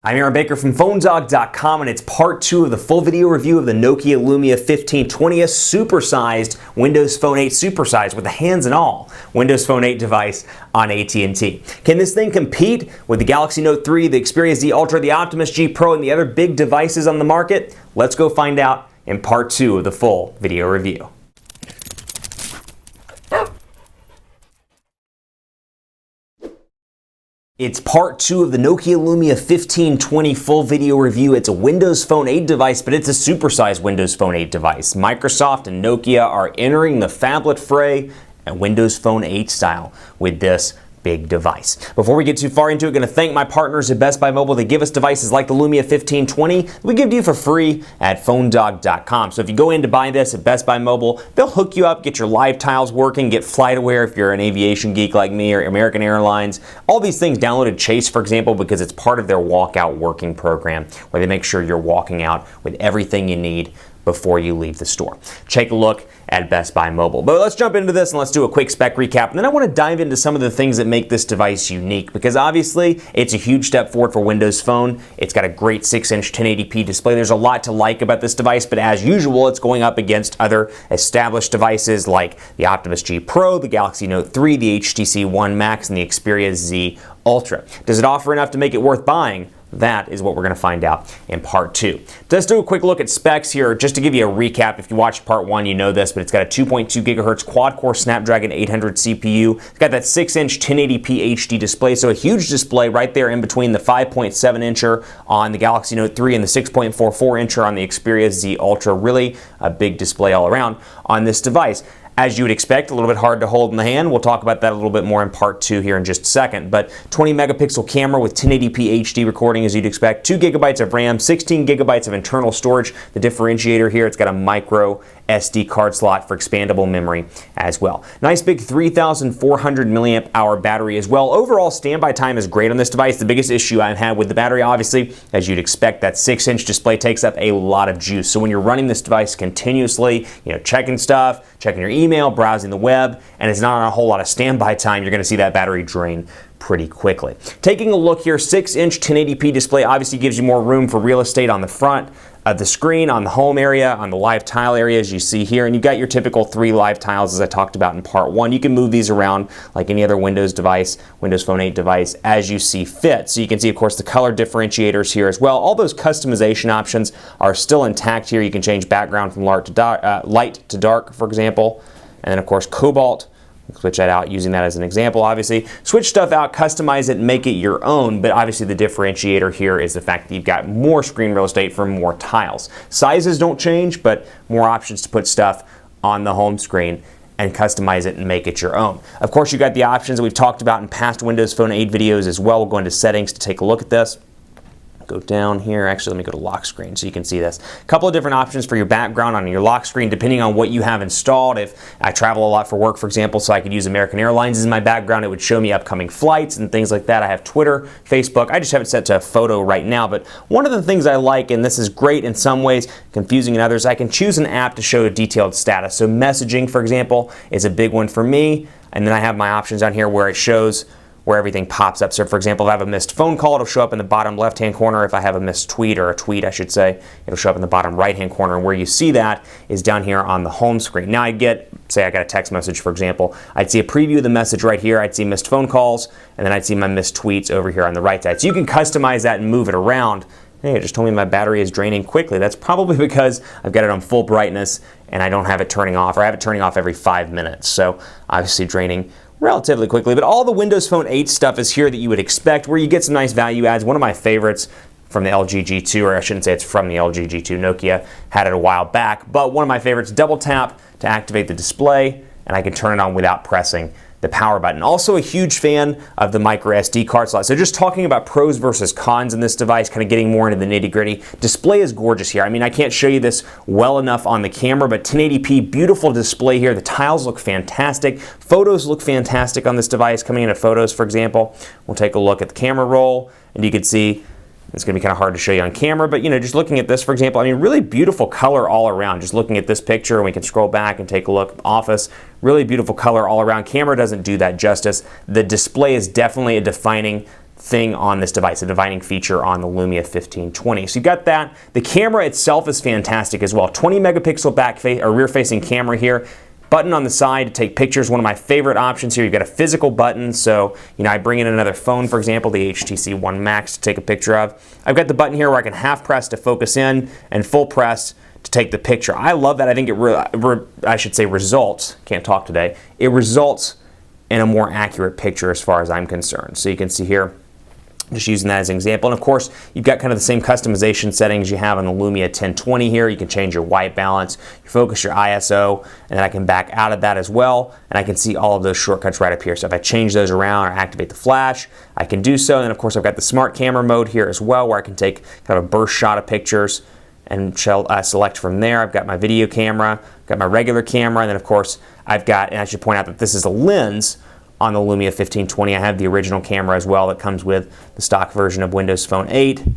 I'm Aaron Baker from PhoneDog.com, and it's part 2 of the full video review of the Nokia Lumia 1520, a supersized Windows Phone 8 supersized with the hands and all Windows Phone 8 device on AT&T. Can this thing compete with the Galaxy Note 3, the Xperia Z Ultra, the Optimus G Pro, and the other big devices on the market? Let's go find out in part 2 of the full video review. It's part 2 of the Nokia Lumia 1520 full video review. It's a Windows Phone 8 device, but it's a supersized Windows Phone 8 device. Microsoft and Nokia are entering the phablet fray at Windows Phone 8 style with this big device. Before we get too far into it, I'm going to thank my partners at Best Buy Mobile. They give us devices like the Lumia 1520 that we give to you for free at PhoneDog.com. So if you go in to buy this at Best Buy Mobile, they'll hook you up, get your live tiles working, get FlightAware if you're an aviation geek like me, or American Airlines. All these things downloaded Chase, for example, because it's part of their walkout working program where they make sure you're walking out with everything you need before you leave the store. Take a look at Best Buy Mobile. But let's jump into this and let's do a quick spec recap. And then I want to dive into some of the things that make this device unique, because obviously it's a huge step forward for Windows Phone. It's got a great 6-inch 1080p display. There's a lot to like about this device, but as usual, it's going up against other established devices like the Optimus G Pro, the Galaxy Note 3, the HTC One Max, and the Xperia Z Ultra. Does it offer enough to make it worth buying? That is what we're going to find out in part 2. Let's do a quick look at specs here, just to give you a recap. If you watched part 1, you know this, but it's got a 2.2 gigahertz quad-core Snapdragon 800 CPU. It's got that 6-inch 1080p HD display, so a huge display right there in between the 5.7-incher on the Galaxy Note 3 and the 6.44-incher on the Xperia Z Ultra. Really a big display all around on this device. As you would expect, a little bit hard to hold in the hand. We'll talk about that a little bit more in part 2 here in just a second. But 20 megapixel camera with 1080p HD recording as you'd expect, 2 gigabytes of RAM, 16 gigabytes of internal storage. The differentiator here, it's got a micro SD card slot for expandable memory as well. Nice big 3,400 milliamp hour battery as well. Overall standby time is great on this device. The biggest issue I've had with the battery, obviously, as you'd expect, that 6-inch display takes up a lot of juice. So when you're running this device continuously, checking stuff, checking your email, browsing the web, and it's not on a whole lot of standby time, you're going to see that battery drain pretty quickly. Taking a look here, 6-inch 1080p display obviously gives you more room for real estate on the front of the screen, on the home area, on the live tile area as you see here, and you've got your typical 3 live tiles as I talked about in part 1. You can move these around like any other Windows device, Windows Phone 8 device, as you see fit. So you can see, of course, the color differentiators here as well. All those customization options are still intact here. You can change background from light to dark, for example, and then, of course, cobalt. Switch that out, using that as an example, obviously. Switch stuff out, customize it, and make it your own, but obviously the differentiator here is the fact that you've got more screen real estate for more tiles. Sizes don't change, but more options to put stuff on the home screen and customize it and make it your own. Of course, you've got the options that we've talked about in past Windows Phone 8 videos as well. We'll go into settings to take a look at this. Go down here. Actually, let me go to lock screen so you can see this. A couple of different options for your background on your lock screen depending on what you have installed. If I travel a lot for work, for example, so I could use American Airlines as my background, it would show me upcoming flights and things like that. I have Twitter, Facebook. I just have it set to a photo right now, but one of the things I like, and this is great in some ways, confusing in others, I can choose an app to show a detailed status. So messaging, for example, is a big one for me, and then I have my options on here where it shows where everything pops up. So for example, if I have a missed phone call, it'll show up in the bottom left-hand corner. If I have a missed tweet, or a tweet I should say, it'll show up in the bottom right-hand corner. And where you see that is down here on the home screen. Now I get, say I got a text message, for example, I'd see a preview of the message right here, I'd see missed phone calls, and then I'd see my missed tweets over here on the right side. So you can customize that and move it around. Hey, it just told me my battery is draining quickly. That's probably because I've got it on full brightness and I don't have it turning off, or I have it turning off every 5 minutes. So obviously draining relatively quickly, but all the Windows Phone 8 stuff is here that you would expect, where you get some nice value adds. One of my favorites from the LG G2, or I shouldn't say it's from the LG G2, Nokia had it a while back, but one of my favorites, double tap to activate the display, and I can turn it on without pressing the power button. Also a huge fan of the micro SD card slot. So just talking about pros versus cons in this device, kind of getting more into the nitty gritty. Display is gorgeous here. I mean, I can't show you this well enough on the camera, but 1080p, beautiful display here. The tiles look fantastic. Photos look fantastic on this device. Coming into photos, for example, we'll take a look at the camera roll, and you can see it's going to be kind of hard to show you on camera, but just looking at this, for example, I mean, really beautiful color all around. Just looking at this picture, and we can scroll back and take a look. Office, really beautiful color all around. Camera doesn't do that justice. The display is definitely a defining thing on this device, a defining feature on the Lumia 1520. So you've got that. The camera itself is fantastic as well. 20 megapixel rear-facing camera here. Button on the side to take pictures, one of my favorite options here. You've got a physical button, so I bring in another phone, for example, the HTC One Max to take a picture of. I've got the button here where I can half press to focus in and full press to take the picture. I love that. I think I should say results, can't talk today, it results in a more accurate picture as far as I'm concerned. So you can see here, just using that as an example. And of course, you've got kind of the same customization settings you have on the Lumia 1020 here. You can change your white balance, your focus, your ISO, and then I can back out of that as well. And I can see all of those shortcuts right up here. So if I change those around or activate the flash, I can do so. And then of course, I've got the smart camera mode here as well, where I can take kind of a burst shot of pictures and select from there. I've got my video camera, got my regular camera, and then of course, I've got, and I should point out that this is a lens on the Lumia 1520. I have the original camera as well that comes with the stock version of Windows Phone 8. And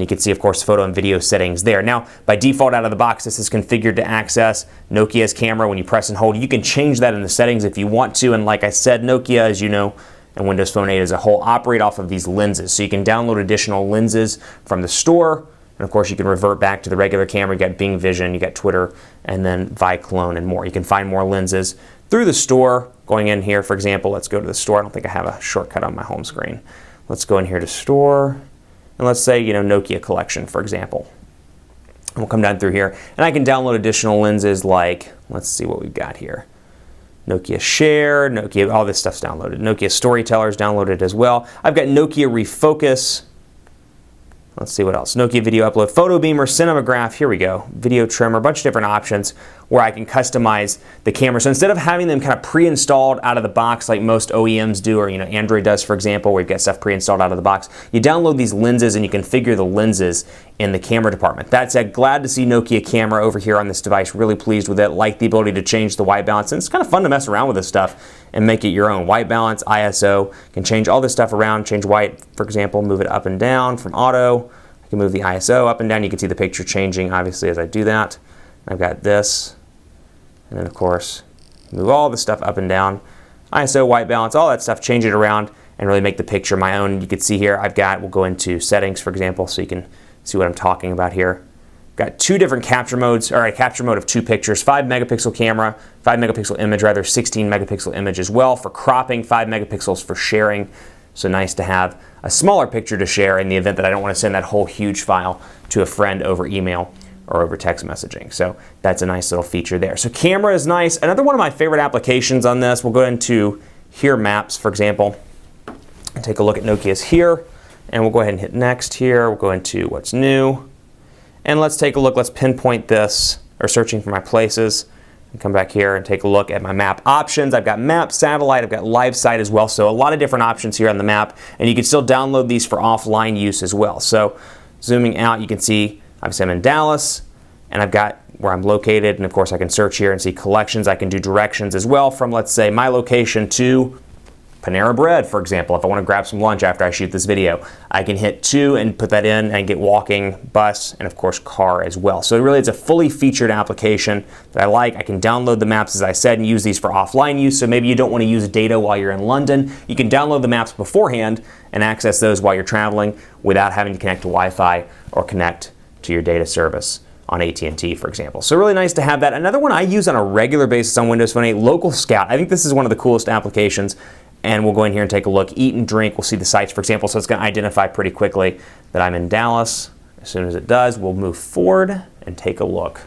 you can see, of course, photo and video settings there. Now, by default out of the box, this is configured to access Nokia's camera. When you press and hold, you can change that in the settings if you want to. And like I said, Nokia, as you know, and Windows Phone 8 as a whole operate off of these lenses. So you can download additional lenses from the store. And of course, you can revert back to the regular camera. You got Bing Vision, you got Twitter, and then Viclone and more. You can find more lenses through the store. Going in here, for example, let's go to the store. I don't think I have a shortcut on my home screen. Let's go in here to store, and let's say, Nokia Collection, for example. And we'll come down through here, and I can download additional lenses like, let's see what we've got here. Nokia Share, Nokia, all this stuff's downloaded. Nokia Storyteller is downloaded as well. I've got Nokia Refocus. Let's see what else. Nokia Video Upload, Photo Beamer, Cinemagraph, here we go. Video Trimmer, a bunch of different options where I can customize the camera. So instead of having them kind of pre-installed out of the box like most OEMs do, or Android does, for example, where you've got stuff pre-installed out of the box, you download these lenses and you configure the lenses in the camera department. That said, glad to see Nokia Camera over here on this device. Really pleased with it. Like the ability to change the white balance. And it's kind of fun to mess around with this stuff and make it your own. White balance, ISO, can change all this stuff around. Change white, for example, move it up and down from auto. I can move the ISO up and down. You can see the picture changing, obviously, as I do that. I've got this. And then, of course, move all the stuff up and down. ISO, white balance, all that stuff, change it around and really make the picture my own. You can see here, we'll go into settings, for example, so you can see what I'm talking about here. Got two different capture modes, or a capture mode of 2 pictures, 5 megapixel camera, 5 megapixel image rather, 16 megapixel image as well for cropping, 5 megapixels for sharing. So nice to have a smaller picture to share in the event that I don't want to send that whole huge file to a friend over email or over text messaging. So that's a nice little feature there. So camera is nice. Another one of my favorite applications on this, we'll go into here, Maps, for example, and take a look at Nokia's here. And we'll go ahead and hit next here. We'll go into what's new. And let's take a look. Let's pinpoint this, or searching for my places. And come back here and take a look at my map options. I've got map, satellite, I've got live site as well. So a lot of different options here on the map. And you can still download these for offline use as well. So zooming out, you can see obviously I'm in Dallas, and I've got where I'm located. And of course I can search here and see collections. I can do directions as well from, let's say, my location to Panera Bread, for example. If I want to grab some lunch after I shoot this video, I can hit 2 and put that in and get walking, bus, and of course car as well. So really it's a fully featured application that I like. I can download the maps, as I said, and use these for offline use. So maybe you don't want to use data while you're in London. You can download the maps beforehand and access those while you're traveling without having to connect to Wi-Fi or connect to your data service on AT&T, for example. So really nice to have that. Another one I use on a regular basis on Windows Phone 8, Local Scout. I think this is one of the coolest applications. And we'll go in here and take a look. Eat and drink, we'll see the sites, for example. So it's going to identify pretty quickly that I'm in Dallas. As soon as it does, we'll move forward and take a look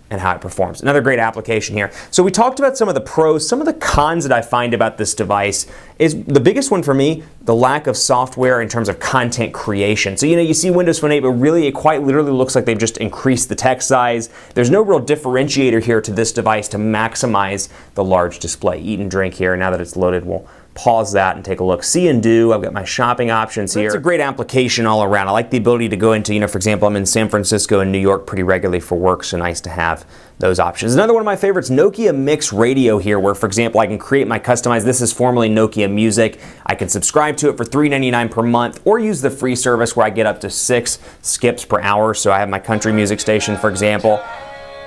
at how it performs. Another great application here. So we talked about some of the pros. Some of the cons that I find about this device is the biggest one for me, the lack of software in terms of content creation. So you see Windows Phone 8, but really it quite literally looks like they've just increased the text size. There's no real differentiator here to this device to maximize the large display. Eat and drink here. Now that it's loaded, we'll pause that and take a look. See and do. I've got my shopping options here. It's a great application all around. I like the ability to go into, for example, I'm in San Francisco and New York pretty regularly for work, so nice to have those options. Another one of my favorites, Nokia Mix Radio here, where, for example, I can create my customized, this is formerly Nokia Music. I can subscribe to it for $3.99 per month or use the free service where I get up to 6 skips per hour. So I have my country music station, for example,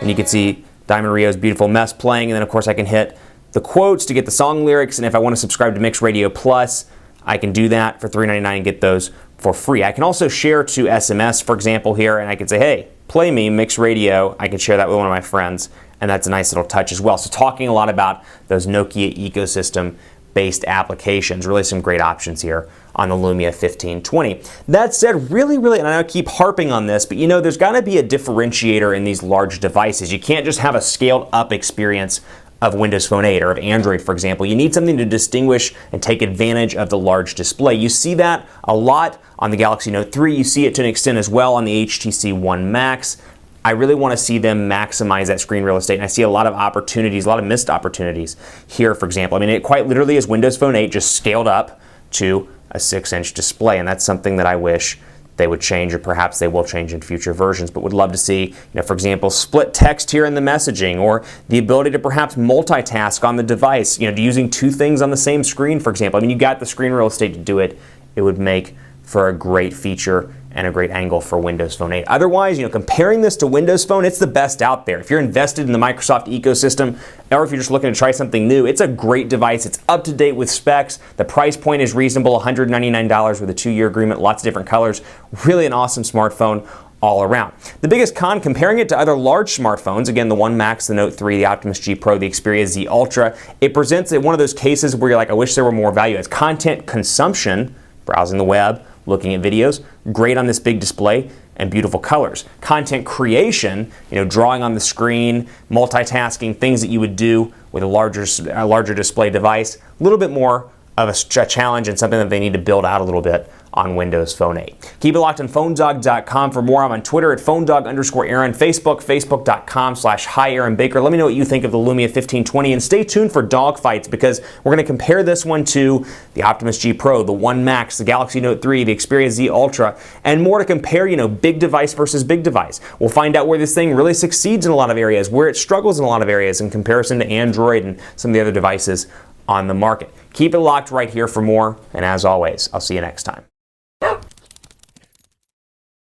and you can see Diamond Rio's Beautiful Mess playing, and then of course I can hit the quotes to get the song lyrics, and if I want to subscribe to Mix Radio Plus, I can do that for $3.99 and get those for free. I can also share to SMS, for example, here, and I can say, hey, play me mixed radio. I can share that with one of my friends, and that's a nice little touch as well. So talking a lot about those Nokia ecosystem-based applications, really some great options here on the Lumia 1520. That said, really, and I keep harping on this, but you know, there's gotta be a differentiator in these large devices. You can't just have a scaled up experience of Windows Phone 8 or of Android, for example. You need something to distinguish and take advantage of the large display. You see that a lot on the Galaxy Note 3. You see it to an extent as well on the HTC One Max. I really want to see them maximize that screen real estate, and I see a lot of opportunities, a lot of missed opportunities here, for example. I mean, it quite literally is Windows Phone 8 just scaled up to a 6-inch display, and that's something that I wish they would change, or perhaps they will change in future versions, but would love to see, you know, for example, split text here in the messaging, or the ability to perhaps multitask on the device, you know, using two things on the same screen, for example. I mean, you got the screen real estate to do it. It would make for a great feature and a great angle for Windows Phone 8. Otherwise, you know, comparing this to Windows Phone, it's the best out there. If you're invested in the Microsoft ecosystem, or if you're just looking to try something new, it's a great device. It's up to date with specs. The price point is reasonable, $199 with a 2-year agreement, lots of different colors. Really an awesome smartphone all around. The biggest con, comparing it to other large smartphones, again, the One Max, the Note 3, the Optimus G Pro, the Xperia Z Ultra, it presents one of those cases where you're like, I wish there were more value. It's content consumption, browsing the web, looking at videos, great on this big display, and beautiful colors. Content creation, you know, drawing on the screen, multitasking, things that you would do with a larger display device, a little bit more of a challenge and something that they need to build out a little bit on Windows Phone 8. Keep it locked on PhoneDog.com for more. I'm on Twitter at PhoneDog_Aaron, Facebook, Facebook.com/HiAaronBaker. Let me know what you think of the Lumia 1520, and stay tuned for dogfights, because we're going to compare this one to the Optimus G Pro, the One Max, the Galaxy Note 3, the Xperia Z Ultra, and more to compare, you know, big device versus big device. We'll find out where this thing really succeeds in a lot of areas, where it struggles in a lot of areas in comparison to Android and some of the other devices on the market. Keep it locked right here for more, and as always, I'll see you next time.